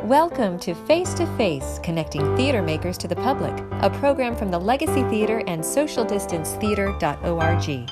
Welcome to Face to Face, connecting theater makers to the public, a program from the Legacy Theater and socialdistancetheater.org.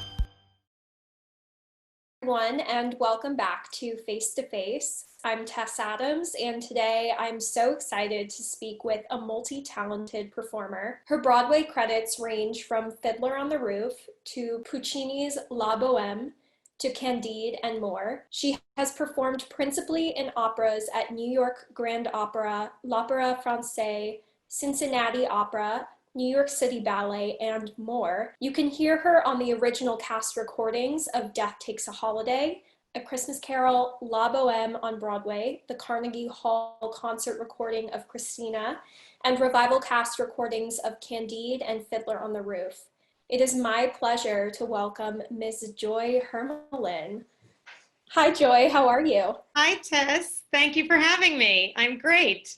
Everyone, and welcome back to Face to Face. I'm Tess Adams, and today I'm so excited to speak with a multi-talented performer. Her Broadway credits range from Fiddler on the Roof to Puccini's La Bohème to Candide and more. She has performed principally in operas at New York Grand Opera, l'Opéra Francais, Cincinnati Opera, New York City Ballet, and more. You can hear her on the original cast recordings of Death Takes a Holiday, A Christmas Carol, La Bohème on Broadway, the Carnegie Hall concert recording of Kristina, and revival cast recordings of Candide and Fiddler on the Roof. It is my pleasure to welcome Ms. Joy Hermalyn. Hi, Joy. How are you? Hi, Tess. Thank you for having me. I'm great.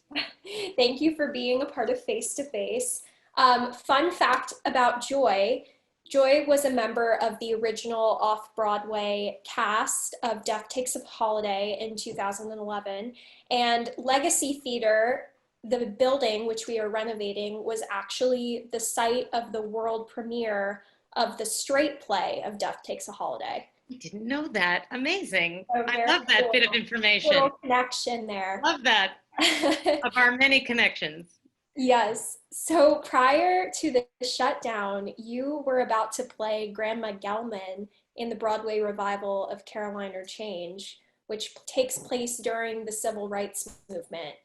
Thank you for being a part of Face to Face. Fun fact about Joy. Joy was a member of the original off-Broadway cast of Death Takes a Holiday in 2011, and Legacy Theater, the building which we are renovating, was actually the site of the world premiere of the straight play of Death Takes a Holiday. I didn't know that. Amazing. So I love that bit of information. Little connection there. Love that. Of our many connections. Yes. So prior to the shutdown, you were about to play Grandma Gelman in the Broadway revival of Caroline or Change, which takes place during the Civil Rights Movement,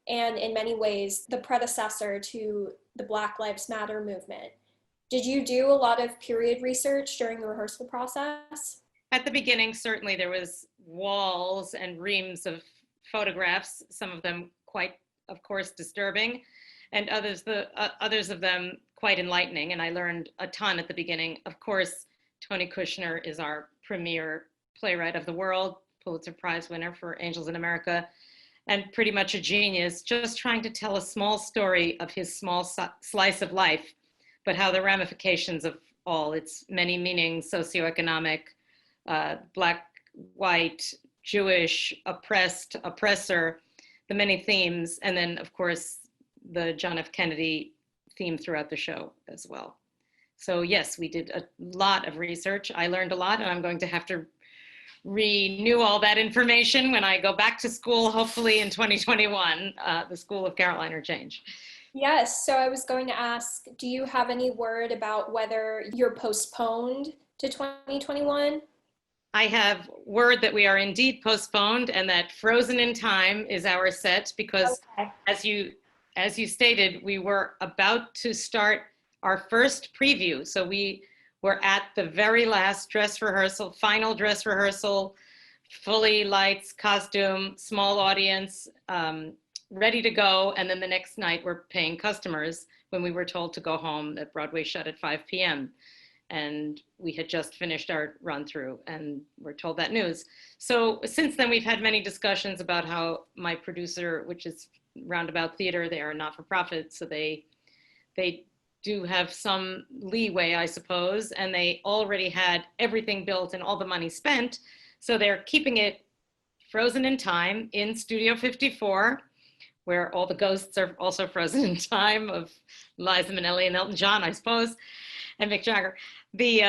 and in many ways, the predecessor to the Black Lives Matter movement. Did you do a lot of period research during the rehearsal process? At the beginning, certainly there was walls and reams of photographs, some of them quite, of course, disturbing, and others of them quite enlightening. And I learned a ton at the beginning. Of course, Tony Kushner is our premier playwright of the world, Pulitzer Prize winner for Angels in America, and pretty much a genius, just trying to tell a small story of his small slice of life, but how the ramifications of all its many meanings, socioeconomic, Black, white, Jewish, oppressed, oppressor, the many themes, and then, of course, the John F. Kennedy theme throughout the show as well. So yes, we did a lot of research. I learned a lot, and I'm going to have to renew all that information when I go back to school, hopefully in 2021, the School of Caroline or Change. Yes, so I was going to ask, do you have any word about whether you're postponed to 2021? I have word that we are indeed postponed and that Frozen in Time is our set because as you stated, we were about to start our first preview. So we were at the very last dress rehearsal, final dress rehearsal, fully lights, costume, small audience, ready to go. And then the next night we're paying customers when we were told to go home, that Broadway shut at 5 p.m. And we had just finished our run through and we're told that news. So since then we've had many discussions about how my producer, which is Roundabout Theater, they are not for profit, so they do have some leeway, I suppose, and they already had everything built and all the money spent, so they're keeping it frozen in time in Studio 54, where all the ghosts are also frozen in time of Liza Minnelli and Elton John, I suppose, and Mick Jagger. We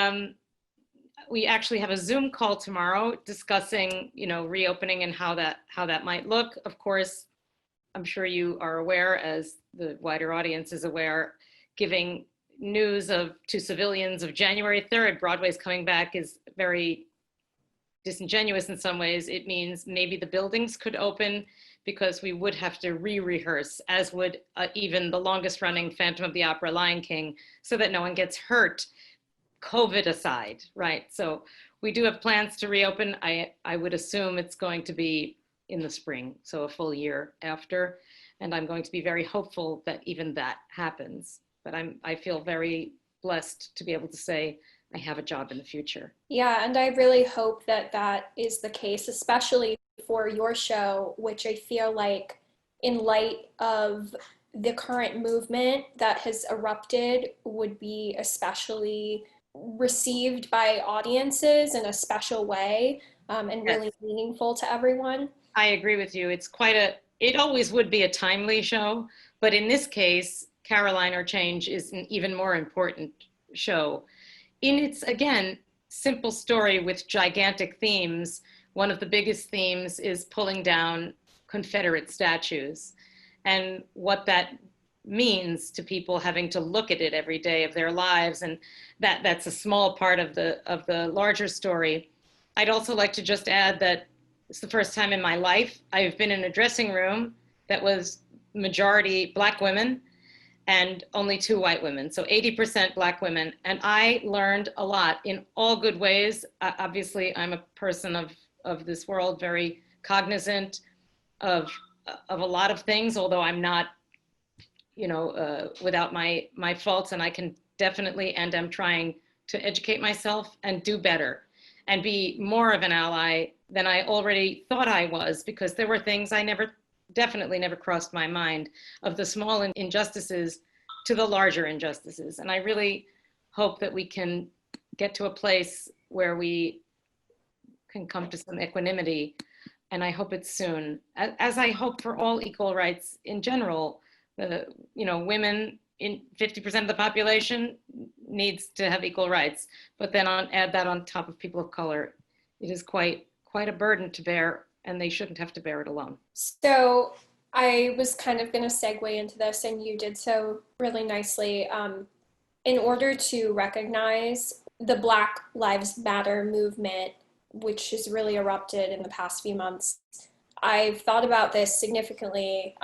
actually have a Zoom call tomorrow discussing, reopening and how that might look. Of course, I'm sure you are aware, as the wider audience is aware, giving news to civilians of January 3rd, Broadway's coming back, is very disingenuous in some ways. It means maybe the buildings could open because we would have to re-rehearse, as would even the longest running Phantom of the Opera, Lion King, so that no one gets hurt, COVID aside, right? So we do have plans to reopen. I would assume it's going to be in the spring, so a full year after, and I'm going to be very hopeful that even that happens. But I feel very blessed to be able to say I have a job in the future. Yeah, and I really hope that that is the case, especially for your show, which I feel like in light of the current movement that has erupted would be especially received by audiences in a special way, and really meaningful to everyone. I agree with you. It's quite it always would be a timely show, but in this case, Caroline or Change is an even more important show. In its, again, simple story with gigantic themes, one of the biggest themes is pulling down Confederate statues and what that means to people having to look at it every day of their lives. And that's a small part of the larger story. I'd also like to just add that it's the first time in my life I've been in a dressing room that was majority Black women and only 2 white women, so 80% Black women. And I learned a lot in all good ways. Obviously, I'm a person of this world, very cognizant of a lot of things, although I'm not, without my faults, and I can definitely, and I'm trying to educate myself and do better and be more of an ally than I already thought I was, because there were things I definitely never crossed my mind, of the small injustices to the larger injustices. And I really hope that we can get to a place where we can come to some equanimity. And I hope it's soon, as I hope for all equal rights in general. Women in 50% of the population needs to have equal rights, but then add that on top of people of color, it is quite a burden to bear, and they shouldn't have to bear it alone. So I was kind of going to segue into this, and you did so really nicely. In order to recognize the Black Lives Matter movement, which has really erupted in the past few months, I've thought about this significantly.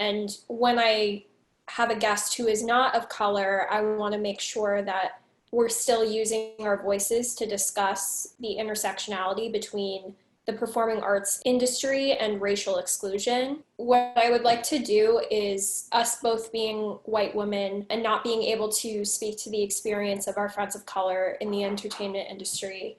And when I have a guest who is not of color, I want to make sure that we're still using our voices to discuss the intersectionality between the performing arts industry and racial exclusion. What I would like to do is, us both being white women and not being able to speak to the experience of our friends of color in the entertainment industry,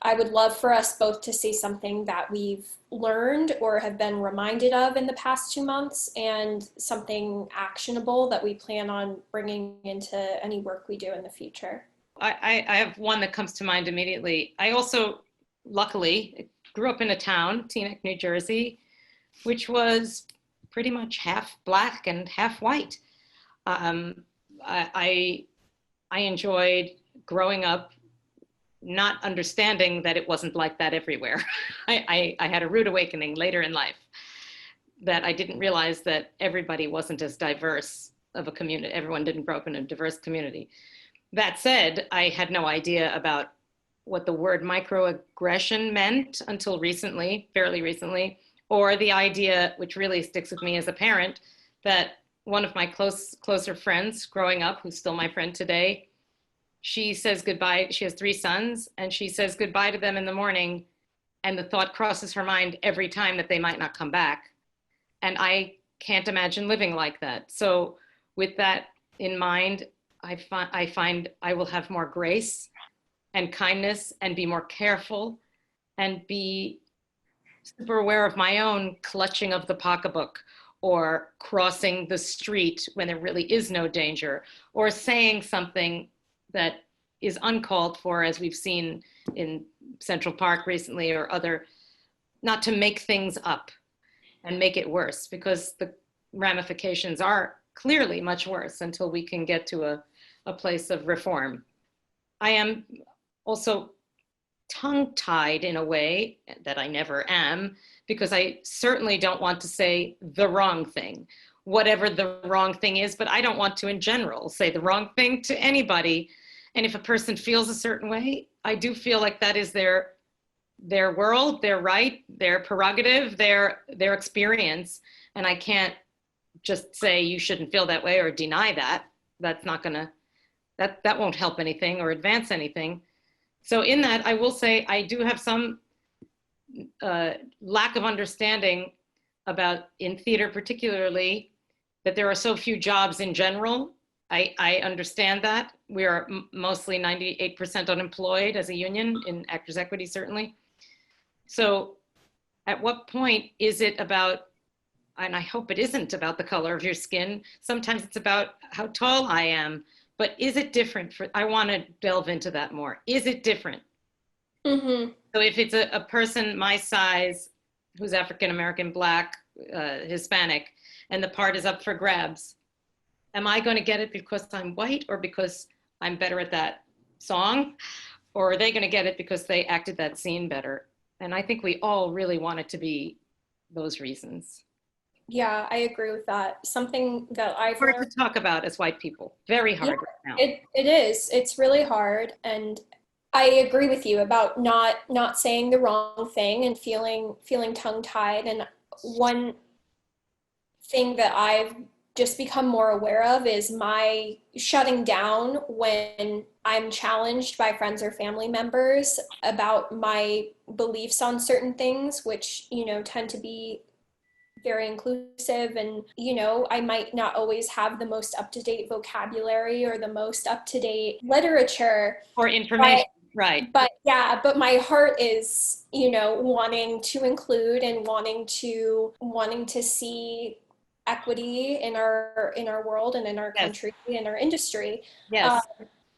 I would love for us both to say something that we've learned or have been reminded of in the past 2 months, and something actionable that we plan on bringing into any work we do in the future. I have one that comes to mind immediately. I also, luckily, grew up in a town, Teaneck, New Jersey, which was pretty much half Black and half white. I enjoyed growing up not understanding that it wasn't like that everywhere. I had a rude awakening later in life that I didn't realize that everybody wasn't as diverse of a community. Everyone didn't grow up in a diverse community. That said, I had no idea about what the word microaggression meant until recently, fairly recently, or the idea, which really sticks with me as a parent, that one of my closer friends growing up, who's still my friend today, she says goodbye. She has 3 sons, and she says goodbye to them in the morning, and the thought crosses her mind every time that they might not come back. And I can't imagine living like that. So with that in mind, I find I will have more grace and kindness and be more careful and be super aware of my own clutching of the pocketbook, or crossing the street when there really is no danger, or saying something that is uncalled for, as we've seen in Central Park recently, or other, not to make things up and make it worse, because the ramifications are clearly much worse until we can get to a place of reform. I am also tongue-tied in a way that I never am, because I certainly don't want to say the wrong thing, whatever the wrong thing is, but I don't want to in general say the wrong thing to anybody. And if a person feels a certain way, I do feel like that is their world, their right, their prerogative, their experience. And I can't just say you shouldn't feel that way or deny that. That's not gonna, that won't help anything or advance anything. So in that, I will say I do have some lack of understanding about, in theater particularly, that there are so few jobs in general. I understand that. We are mostly 98% unemployed as a union, in Actors Equity certainly. So at what point is it about, and I hope it isn't about the color of your skin, sometimes it's about how tall I am, but is it different I want to delve into that more. Is it different? Mm-hmm. So if it's a person my size, who's African-American, Black, Hispanic, and the part is up for grabs. Am I going to get it because I'm white or because I'm better at that song? Or are they going to get it because they acted that scene better? And I think we all really want it to be those reasons. Yeah, I agree with that. Something that I've Hard learned. to talk about as white people. Very hard right now. It is. It's really hard. And I agree with you about not saying the wrong thing and feeling tongue-tied. And one thing that I've just become more aware of is my shutting down when I'm challenged by friends or family members about my beliefs on certain things, which, tend to be very inclusive. And, I might not always have the most up-to-date vocabulary or the most up-to-date literature. Or information, right. But my heart is, wanting to include and wanting to see equity in our world and in our country, in our industry. Yes.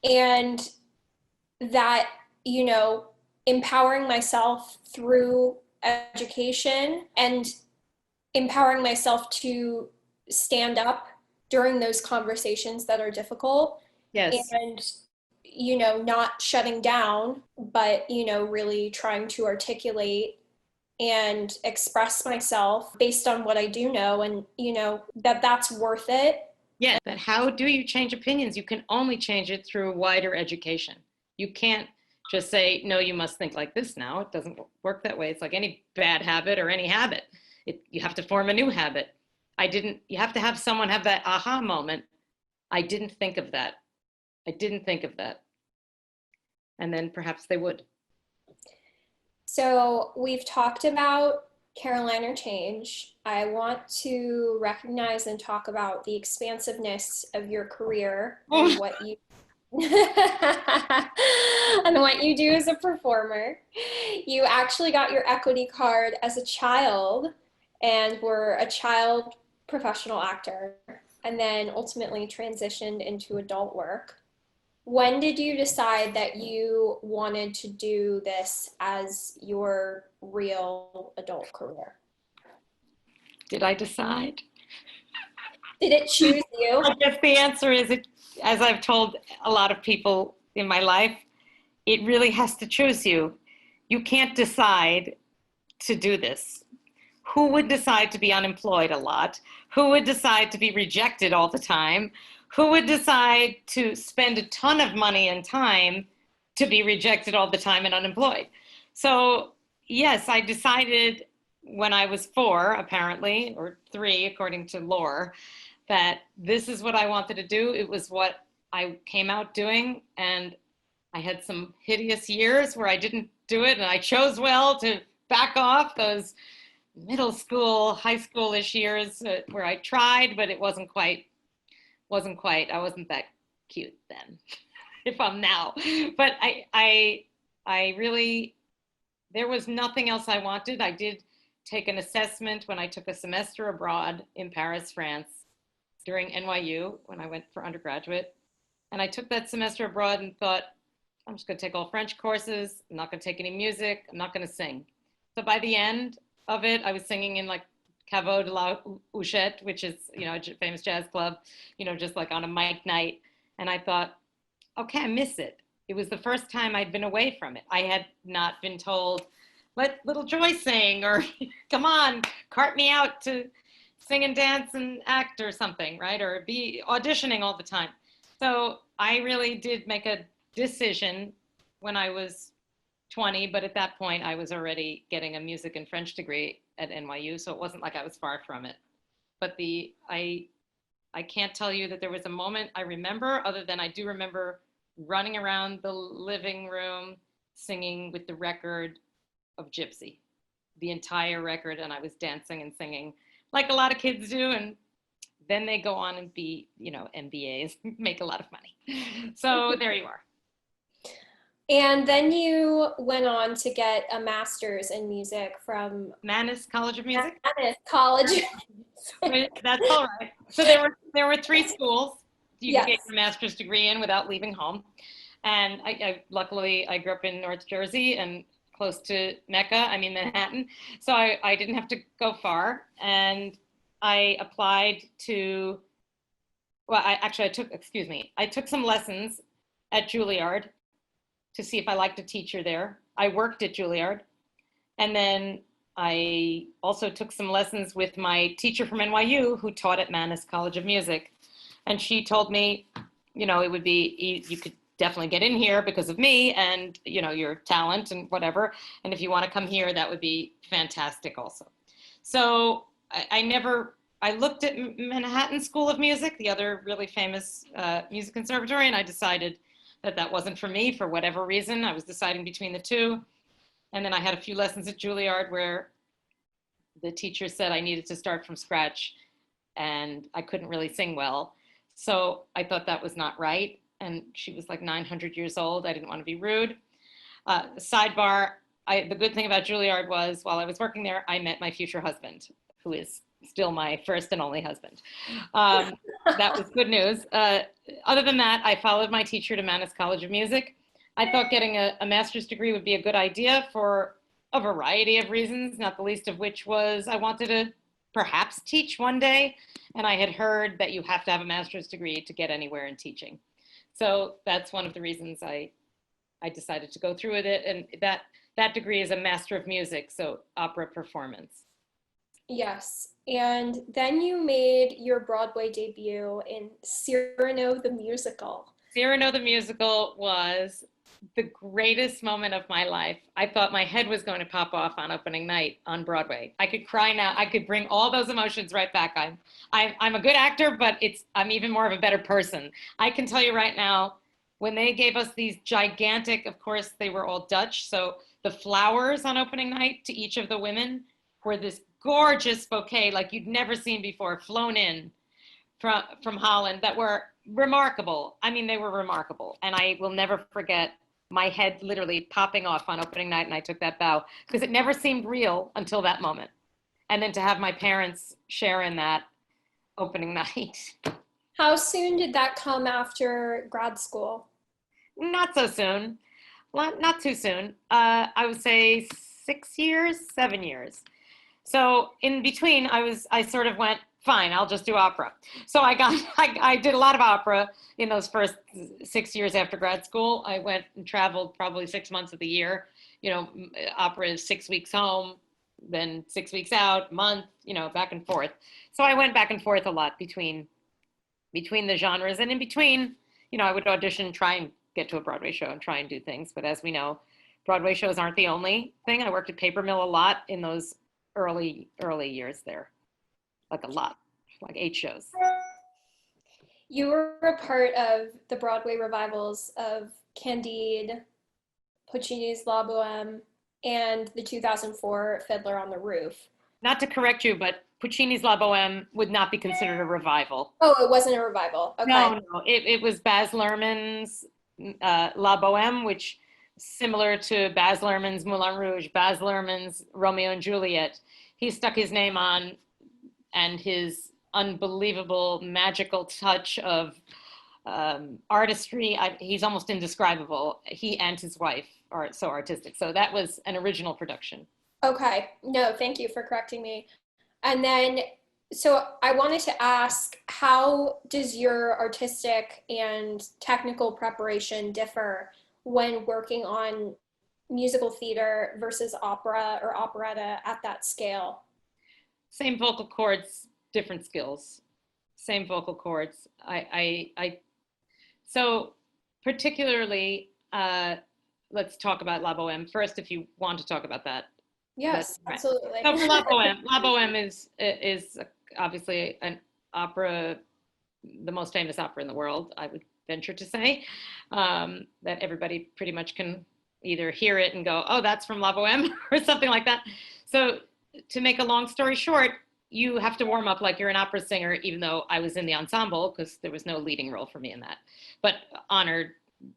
And that, empowering myself through education and empowering myself to stand up during those conversations that are difficult. Yes. And, not shutting down, but, really trying to articulate and express myself based on what I do know, and, that's worth it. Yeah, but how do you change opinions? You can only change it through wider education. You can't just say, no, you must think like this now. It doesn't work that way. It's like any bad habit or any habit. You have to form a new habit. You have to have someone have that aha moment. I didn't think of that. And then perhaps they would. So we've talked about Carolina Change. I want to recognize and talk about the expansiveness of your career and what you and what you do as a performer. You actually got your equity card as a child and were a child professional actor, and then ultimately transitioned into adult work. When did you decide that you wanted to do this as your real adult career? Did I decide? Did it choose you? I guess the answer is, as I've told a lot of people in my life, it really has to choose you. You can't decide to do this. Who would decide to be unemployed a lot? Who would decide to be rejected all the time? Who would decide to spend a ton of money and time to be rejected all the time and unemployed? So yes, I decided when I was 4, apparently, or 3, according to lore, that this is what I wanted to do. It was what I came out doing, and I had some hideous years where I didn't do it, and I chose well to back off those middle school, high school-ish years where I tried, but it wasn't quite, I wasn't that cute then, if I'm now. But I really, there was nothing else I wanted. I did take an assessment when I took a semester abroad in Paris, France, during NYU when I went for undergraduate. And I took that semester abroad and thought, I'm just gonna take all French courses. I'm not gonna take any music. I'm not gonna sing. So by the end of it, I was singing in like Caveau de la Huchette, which is, a famous jazz club, just like on a mic night. And I thought, okay, I miss it. It was the first time I'd been away from it. I had not been told, let little Joy sing, or come on, cart me out to sing and dance and act or something, right? Or be auditioning all the time. So I really did make a decision when I was 20, but at that point I was already getting a music and French degree at NYU, so it wasn't like I was far from it. But I can't tell you that there was a moment I remember, other than I do remember running around the living room singing with the record of Gypsy, the entire record, and I was dancing and singing like a lot of kids do, and then they go on and be, MBAs, make a lot of money. So there you are. And then you went on to get a master's in music from Mannes College of Music. Mannes College. That's all right. So there were 3 schools you could get your master's degree in without leaving home. And I luckily, I grew up in North Jersey and close to Mecca, I mean Manhattan. So I didn't have to go far. And I applied to, well, I took some lessons at Juilliard to see if I liked a teacher there. I worked at Juilliard. And then I also took some lessons with my teacher from NYU who taught at Mannes College of Music. And she told me, you know, it would be, you could definitely get in here because of me and, you know, your talent and whatever. And if you want to come here, that would be fantastic also. So I looked at Manhattan School of Music, the other really famous music conservatory, and I decided that that wasn't for me for whatever reason. I was deciding between the two. And then I had a few lessons at Juilliard where the teacher said I needed to start from scratch and I couldn't really sing well. So I thought that was not right. And she was like 900 years old. I didn't want to be rude. Sidebar, the good thing about Juilliard was while I was working there, I met my future husband, who is still my first and only husband. That was good news. Other than that, I followed my teacher to Mannes College of Music. I thought getting a master's degree would be a good idea for a variety of reasons, not the least of which was I wanted to perhaps teach one day. And I had heard that you have to have a master's degree to get anywhere in teaching. So that's one of the reasons I decided to go through with it. And that degree is a Master of Music, so opera performance. Yes. And then you made your Broadway debut in Cyrano the Musical. Cyrano the Musical was the greatest moment of my life. I thought my head was going to pop off on opening night on Broadway. I could cry now. I could bring all those emotions right back. I'm a good actor, but I'm even more of a better person. I can tell you right now, when they gave us these gigantic, of course, they were all Dutch, so the flowers on opening night to each of the women were this gorgeous bouquet like you'd never seen before, flown in from Holland, that were remarkable. I mean, they were remarkable. And I will never forget my head literally popping off on opening night, and I took that bow because it never seemed real until that moment. And then to have my parents share in that opening night. How soon did that come after grad school? Not so soon. Not too soon. I would say 6 years, 7 years. So in between, I sort of went, fine, I'll just do opera. So I did a lot of opera in those first 6 years after grad school. I went and traveled probably 6 months of the year. You know, opera is 6 weeks home, then 6 weeks out, month, you know, back and forth. So I went back and forth a lot between the genres, and in between, you know, I would audition, try and get to a Broadway show and try and do things. But as we know, Broadway shows aren't the only thing. I worked at Paper Mill a lot in those early years there. Like a lot, like 8 shows. You were a part of the Broadway revivals of Candide, Puccini's La Bohème, and the 2004 Fiddler on the Roof. Not to correct you, but Puccini's La Bohème would not be considered a revival. Oh, it wasn't a revival. Okay. No. It was Baz Luhrmann's La Bohème, which similar to Baz Luhrmann's Moulin Rouge, Baz Luhrmann's Romeo and Juliet. He stuck his name on, and his unbelievable magical touch of artistry, he's almost indescribable. He and his wife are so artistic. So that was an original production. Okay. No, thank you for correcting me. And then, so I wanted to ask, how does your artistic and technical preparation differ when working on musical theater versus opera or operetta at that scale? Same vocal cords, different skills. Same vocal cords. So particularly, let's talk about La Bohème first, if you want to talk about that. Yes, absolutely. So for La Bohème is obviously an opera, the most famous opera in the world, I would venture to say, that everybody pretty much can either hear it and go, oh, that's from La Bohème or something like that. So to make a long story short, you have to warm up like you're an opera singer, even though I was in the ensemble because there was no leading role for me in that, but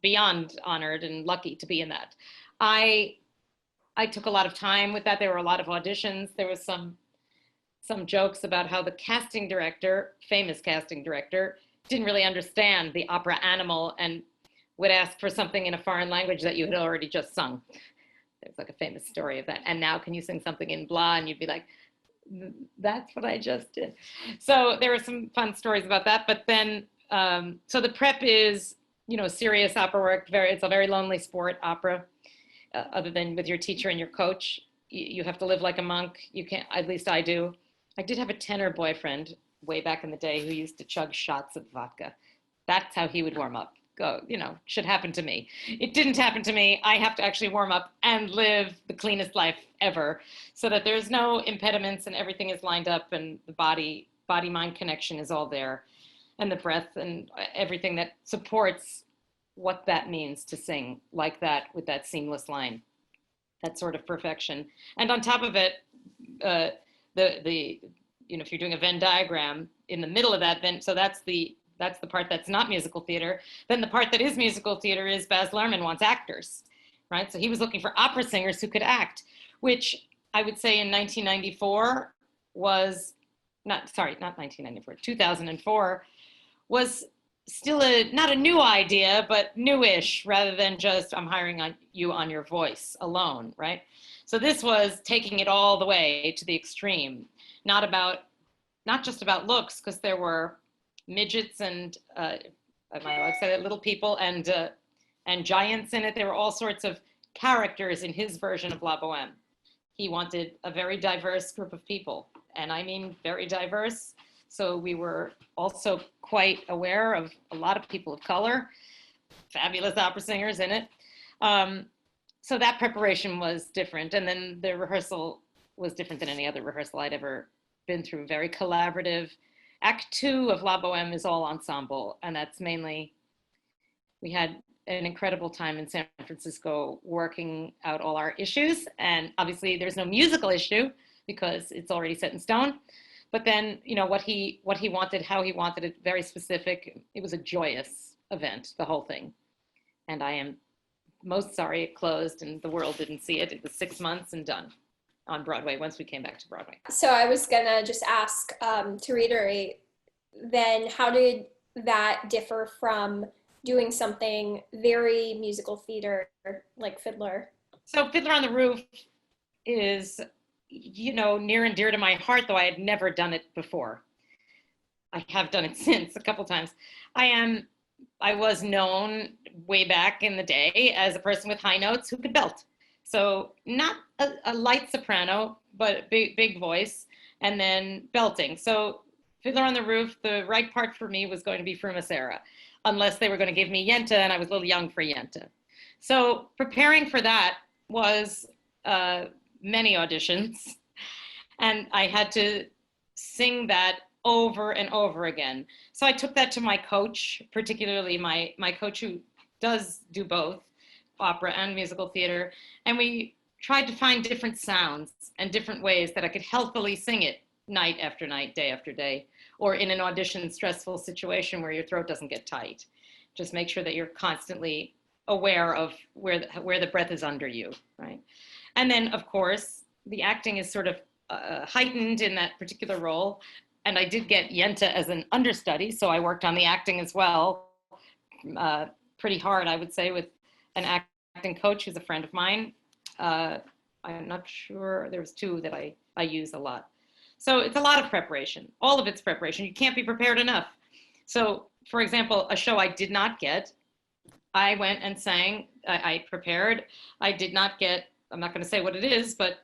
beyond honored and lucky to be in that. I took a lot of time with that. There were a lot of auditions. There was some jokes about how the casting director, famous casting director, didn't really understand the opera animal and would ask for something in a foreign language that you had already just sung. There's like a famous story of that. And now can you sing something in blah? And you'd be like, that's what I just did. So there are some fun stories about that. But then, so the prep is, you know, serious opera work. It's a very lonely sport, opera. Other than with your teacher and your coach, you have to live like a monk. You can't, at least I do. I did have a tenor boyfriend way back in the day who used to chug shots of vodka. That's how he would warm up. Go, you know, should happen to me. It didn't happen to me. I have to actually warm up and live the cleanest life ever so that there's no impediments and everything is lined up and the body-mind connection is all there, and the breath and everything that supports what that means to sing like that with that seamless line, that sort of perfection. And on top of it, you know, if you're doing a Venn diagram, in the middle of that Venn, so that's the part that's not musical theater. Then the part that is musical theater is Baz Luhrmann wants actors, right? So he was looking for opera singers who could act, which I would say in 1994 was, not 1994, 2004 was still not a new idea, but newish, rather than just I'm hiring you on your voice alone, right? So this was taking it all the way to the extreme, not just about looks, because there were midgets and I might say little people and giants in it. There were all sorts of characters in his version of La Bohème. He wanted a very diverse group of people, and I mean very diverse. So we were also quite aware of a lot of people of color, fabulous opera singers in it. So that preparation was different. And then the rehearsal was different than any other rehearsal I'd ever been through. Very collaborative. Act 2 of La Bohème is all ensemble. And that's mainly, we had an incredible time in San Francisco working out all our issues. And obviously there's no musical issue because it's already set in stone. But then, you know, what he wanted, how he wanted it, very specific. It was a joyous event, the whole thing. And I am most sorry it closed and the world didn't see it. It was 6 months and done on Broadway once we came back to Broadway. So I was gonna just ask, to reiterate, then how did that differ from doing something very musical theater like Fiddler? So Fiddler on the Roof is, you know, near and dear to my heart, though I had never done it before. I have done it since a couple times. I was known way back in the day as a person with high notes who could belt. So not a light soprano, but big voice, and then belting. So Fiddler on the Roof, the right part for me was going to be Francais, unless they were going to give me Yenta, and I was a little young for Yenta. So preparing for that was many auditions, and I had to sing that over and over again. So I took that to my coach, particularly my coach who does do both opera and musical theater. And we tried to find different sounds and different ways that I could healthily sing it night after night, day after day, or in an audition stressful situation where your throat doesn't get tight. Just make sure that you're constantly aware of where the breath is under you, right? And then, of course, the acting is sort of heightened in that particular role. And I did get Yenta as an understudy, so I worked on the acting as well, pretty hard, I would say, with an acting coach who's a friend of mine. I'm not sure, there was 2 that I use a lot. So it's a lot of preparation, all of it's preparation. You can't be prepared enough. So, for example, a show I did not get, I went and sang, I prepared, I did not get, I'm not gonna say what it is, but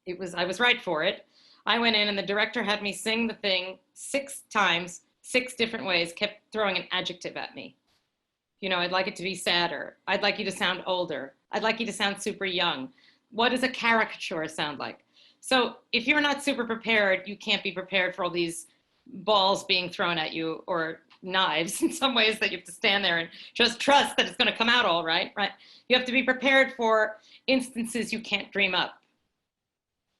I was right for it. I went in and the director had me sing the thing 6 times, 6 different ways, kept throwing an adjective at me. You know, I'd like it to be sadder. I'd like you to sound older. I'd like you to sound super young. What does a caricature sound like? So if you're not super prepared, you can't be prepared for all these balls being thrown at you, or knives in some ways, that you have to stand there and just trust that it's going to come out all right, right? You have to be prepared for instances you can't dream up.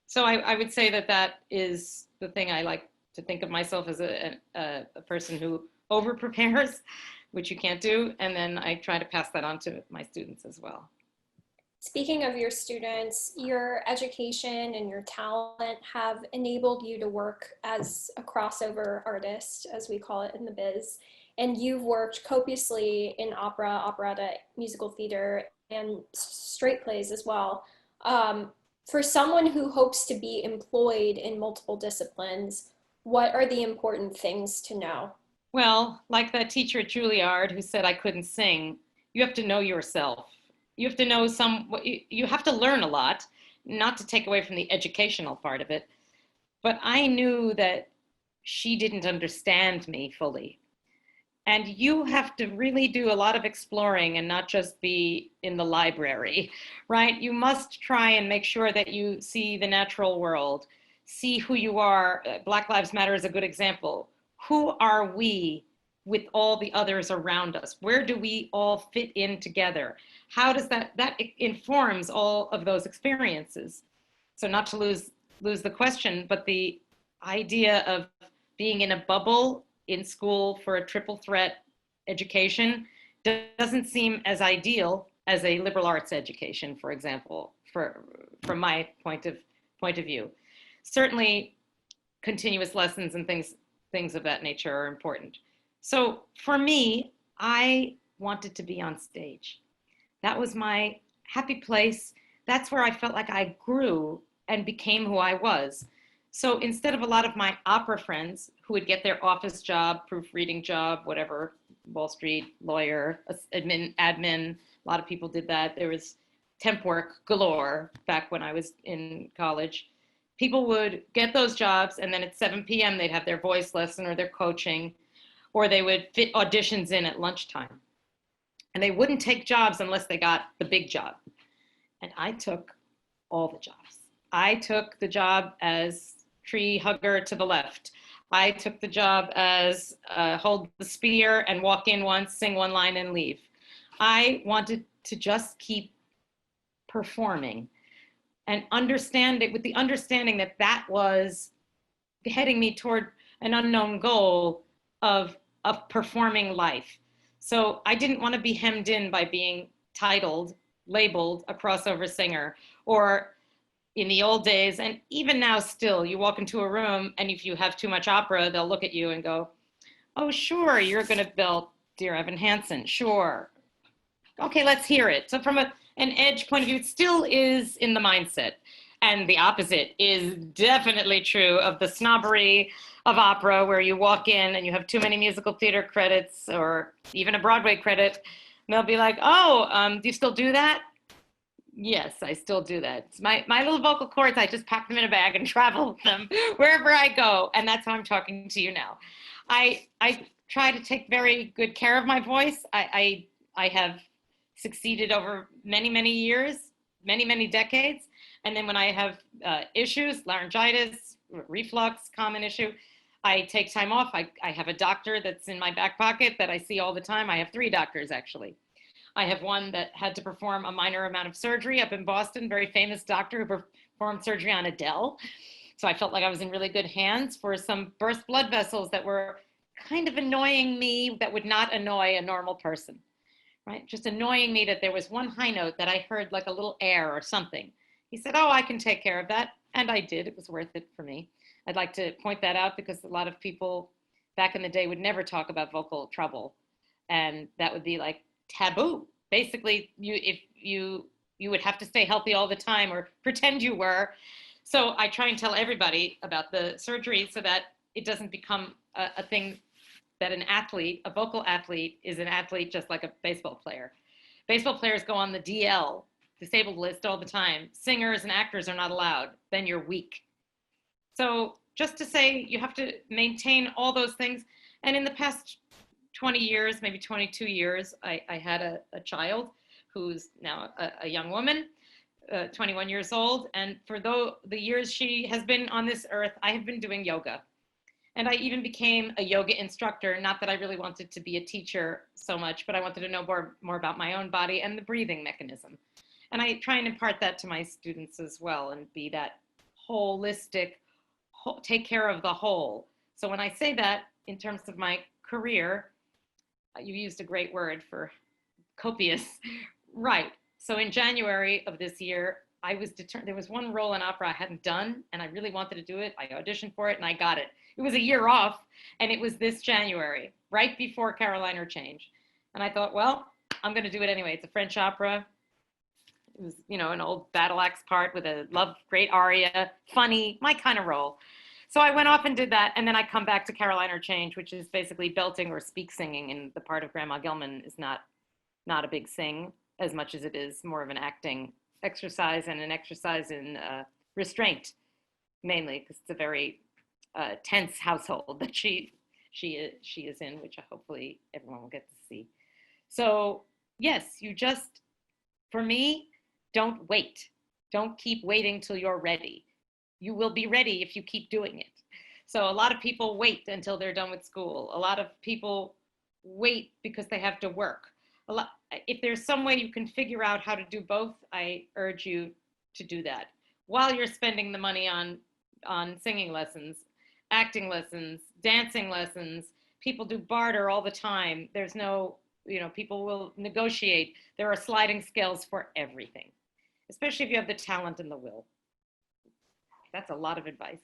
So I would say that is the thing. I like to think of myself as a person who over prepares, which you can't do. And then I try to pass that on to my students as well. Speaking of your students, your education and your talent have enabled you to work as a crossover artist, as we call it in the biz. And you've worked copiously in opera, operetta, musical theater, and straight plays as well. For someone who hopes to be employed in multiple disciplines, what are the important things to know? Well, like that teacher at Juilliard who said I couldn't sing, you have to know yourself. You have to know you have to learn a lot, not to take away from the educational part of it. But I knew that she didn't understand me fully. And you have to really do a lot of exploring and not just be in the library, right? You must try and make sure that you see the natural world, see who you are. Black Lives Matter is a good example. Who are we with all the others around us? Where do we all fit in together? How does that informs all of those experiences? So not to lose the question, but the idea of being in a bubble in school for a triple threat education doesn't seem as ideal as a liberal arts education, for example, from my point of view. Certainly continuous lessons and things of that nature are important. So for me, I wanted to be on stage. That was my happy place. That's where I felt like I grew and became who I was. So instead of a lot of my opera friends who would get their office job, proofreading job, whatever, Wall Street, lawyer, admin, a lot of people did that. There was temp work galore back when I was in college. People would get those jobs, and then at 7 p.m. they'd have their voice lesson or their coaching, or they would fit auditions in at lunchtime. And they wouldn't take jobs unless they got the big job. And I took all the jobs. I took the job as tree hugger to the left. I took the job as hold the spear and walk in once, sing one line and leave. I wanted to just keep performing and understand it with the understanding that that was heading me toward an unknown goal of performing life. So I didn't want to be hemmed in by being titled, labeled a crossover singer, or in the old days, and even now still, you walk into a room and if you have too much opera, they'll look at you and go, oh, sure, you're going to belt Dear Evan Hansen, sure. Okay, let's hear it. So from an edge point of view, it still is in the mindset. And the opposite is definitely true of the snobbery of opera, where you walk in and you have too many musical theater credits or even a Broadway credit. And they'll be like, oh, do you still do that? Yes, I still do that. It's my little vocal cords, I just pack them in a bag and travel with them wherever I go. And that's how I'm talking to you now. I try to take very good care of my voice. I have succeeded over many, many years, many, many decades. And then when I have issues, laryngitis, reflux, common issue, I take time off. I have a doctor that's in my back pocket that I see all the time. I have 3 doctors, actually. I have one that had to perform a minor amount of surgery up in Boston, very famous doctor who performed surgery on Adele. So I felt like I was in really good hands for some burst blood vessels that were kind of annoying me, that would not annoy a normal person, right? Just annoying me that there was one high note that I heard like a little air or something. He said, oh, I can take care of that. And I did. It was worth it for me. I'd like to point that out because a lot of people back in the day would never talk about vocal trouble. And that would be like taboo. Basically, you would have to stay healthy all the time or pretend you were. So I try and tell everybody about the surgery so that it doesn't become a thing that an athlete, a vocal athlete, is an athlete just like a baseball player. Baseball players go on the DL, disabled list, all the time. Singers and actors are not allowed. Then you're weak. So just to say, you have to maintain all those things. And in the past 20 years, maybe 22 years, I had a child who's now a young woman, 21 years old. And for the years she has been on this earth, I have been doing yoga. And I even became a yoga instructor, not that I really wanted to be a teacher so much, but I wanted to know more about my own body and the breathing mechanism. And I try and impart that to my students as well and be that holistic, take care of the whole. So when I say that in terms of my career, you used a great word for copious, right? So in January of this year, I was determined. There was one role in opera I hadn't done, and I really wanted to do it. I auditioned for it, and I got it. It was a year off, and it was this January, right before Carolina Change. And I thought, well, I'm going to do it anyway. It's a French opera. It was, you know, an old battle axe part with a great aria, funny, my kind of role. So I went off and did that, and then I come back to Caroline or Change, which is basically belting or speak singing, and the part of Grandma Gilman is not a big sing as much as it is more of an acting exercise and an exercise in restraint, mainly because it's a very tense household that she is in, which hopefully everyone will get to see. So yes, you just, for me, don't wait. Don't keep waiting till you're ready. You will be ready if you keep doing it. So a lot of people wait until they're done with school. A lot of people wait because they have to work. If there's some way you can figure out how to do both, I urge you to do that while you're spending the money on singing lessons, acting lessons, dancing lessons. People do barter all the time. There's no, you know, people will negotiate. There are sliding scales for everything, especially if you have the talent and the will. That's a lot of advice.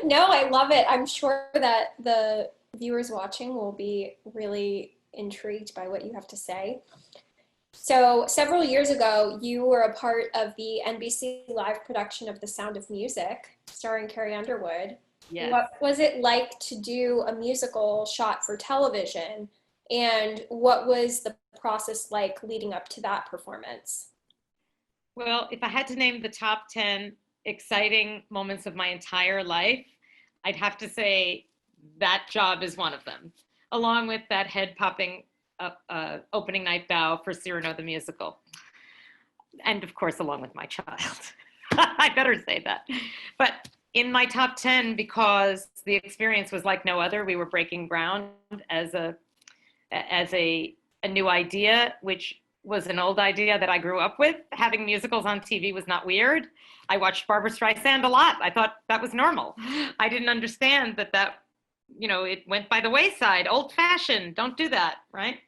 No, I love it. I'm sure that the viewers watching will be really intrigued by what you have to say. So several years ago, you were a part of the NBC live production of The Sound of Music, starring Carrie Underwood. Yes. What was it like to do a musical shot for television? And what was the process like leading up to that performance? Well, if I had to name the top 10 exciting moments of my entire life, I'd have to say that job is one of them, along with that head-popping opening night bow for Cyrano the Musical. And of course, along with my child. I better say that. But in my top 10, because the experience was like no other, we were breaking ground as a new idea, which was an old idea that I grew up with. Having musicals on TV was not weird. I watched Barbra Streisand a lot. I thought that was normal. I didn't understand that, you know, it went by the wayside, old fashioned, don't do that, right?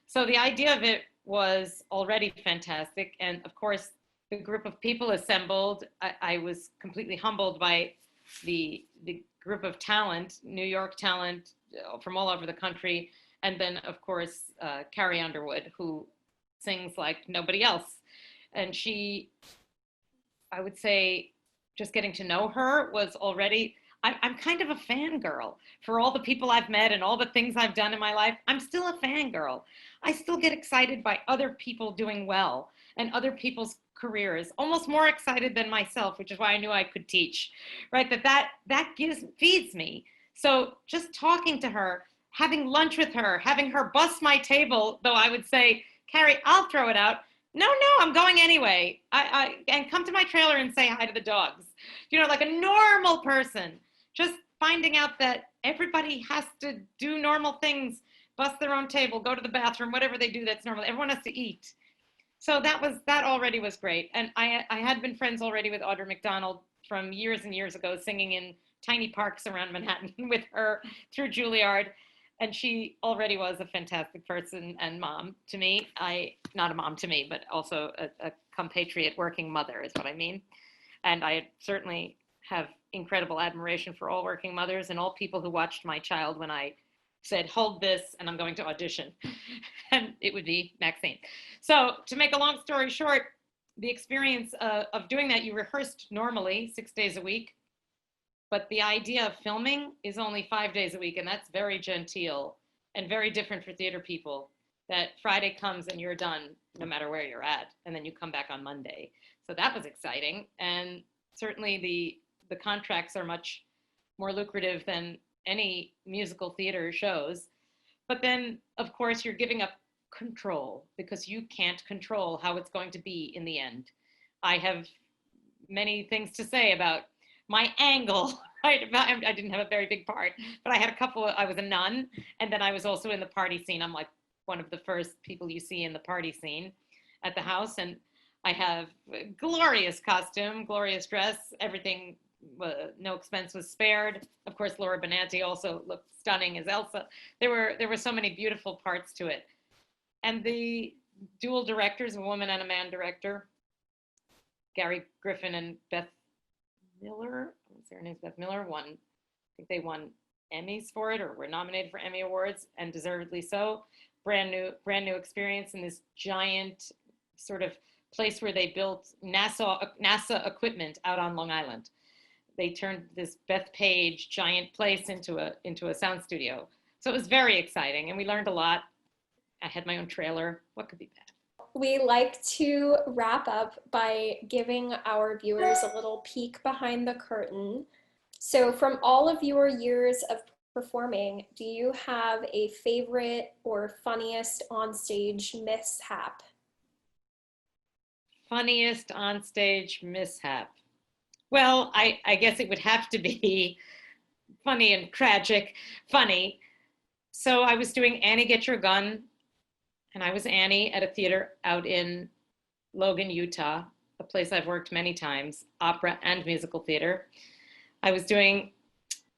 So the idea of it was already fantastic. And of course, the group of people assembled, I was completely humbled by the group of talent, New York talent from all over the country. And then of course, Carrie Underwood, who sings like nobody else. And she, I would say, just getting to know her was already, I'm kind of a fangirl for all the people I've met and all the things I've done in my life. I'm still a fangirl. I still get excited by other people doing well and other people's careers, almost more excited than myself, which is why I knew I could teach, right? That feeds me. So just talking to her, having lunch with her, having her bust my table, though I would say, Carrie, I'll throw it out. No, I'm going anyway. And come to my trailer and say hi to the dogs. You know, like a normal person, just finding out that everybody has to do normal things, bust their own table, go to the bathroom, whatever they do that's normal. Everyone has to eat. So that already was great. And I had been friends already with Audra McDonald from years and years ago, singing in tiny parks around Manhattan with her through Juilliard. And she already was a fantastic person and mom to me. Not a mom to me, but also a compatriot working mother is what I mean. And I certainly have incredible admiration for all working mothers and all people who watched my child when I said, hold this, and I'm going to audition. And it would be Maxine. So to make a long story short, the experience of doing that, you rehearsed normally 6 days a week. But the idea of filming is only 5 days a week, and that's very genteel and very different for theater people, that Friday comes and you're done no matter where you're at, and then you come back on Monday. So that was exciting, and certainly the contracts are much more lucrative than any musical theater shows. But then, of course, you're giving up control because you can't control how it's going to be in the end. I have many things to say about my angle, right? I didn't have a very big part, but I had a couple, I was a nun, and then I was also in the party scene. I'm like one of the first people you see in the party scene at the house, and I have a glorious costume, glorious dress, everything, no expense was spared. Of course, Laura Benanti also looked stunning as Elsa. There were so many beautiful parts to it. And the dual directors, a woman and a man director, Gary Griffin and Beth Miller, what's her name? Beth Miller won, I think they won Emmys for it, or were nominated for Emmy Awards, and deservedly so. Brand new experience in this giant sort of place where they built NASA equipment out on Long Island. They turned this Bethpage giant place into a sound studio. So it was very exciting, and we learned a lot. I had my own trailer. What could be bad? We like to wrap up by giving our viewers a little peek behind the curtain. So from all of your years of performing, do you have a favorite or funniest onstage mishap? Funniest onstage mishap. Well, I guess it would have to be funny and tragic. Funny. So I was doing Annie Get Your Gun, and I was Annie at a theater out in Logan, Utah, a place I've worked many times, opera and musical theater. I was doing,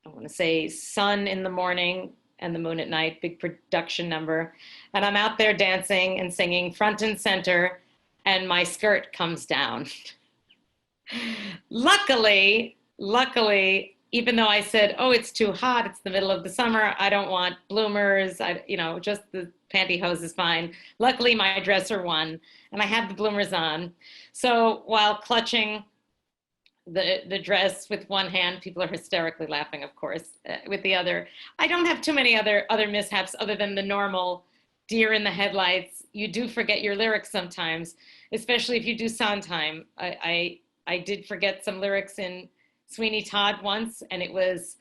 I want to say, Sun in the Morning and the Moon at Night, big production number. And I'm out there dancing and singing front and center, and my skirt comes down. Luckily, even though I said, oh, it's too hot, it's the middle of the summer, I don't want bloomers, just the pantyhose is fine. Luckily, my dresser won, and I had the bloomers on. So while clutching the dress with one hand, people are hysterically laughing, of course, with the other. I don't have too many other mishaps other than the normal deer in the headlights. You do forget your lyrics sometimes, especially if you do Sondheim. I did forget some lyrics in Sweeney Todd once, and it was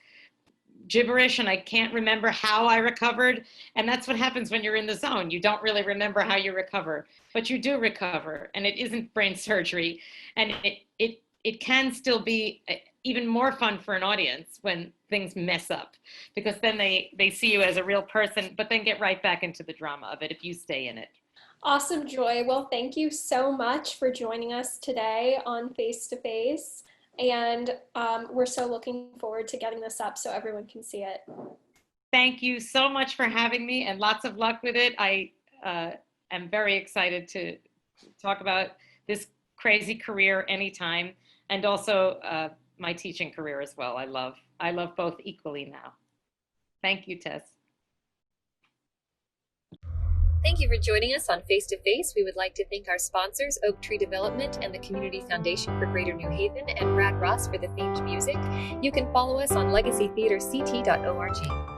gibberish, and I can't remember how I recovered. And that's what happens when you're in the zone. You don't really remember how you recover, but you do recover, and it isn't brain surgery. And it can still be even more fun for an audience when things mess up, because then they see you as a real person, but then get right back into the drama of it if you stay in it. Awesome, Joy. Well, thank you so much for joining us today on Face to Face. And we're so looking forward to getting this up so everyone can see it. Thank you so much for having me, and lots of luck with it. I am very excited to talk about this crazy career anytime, and also my teaching career as well. I love both equally now. Thank you, Tess. Thank you for joining us on Face to Face. We would like to thank our sponsors, Oak Tree Development and the Community Foundation for Greater New Haven, and Brad Ross for the themed music. You can follow us on legacytheaterct.org.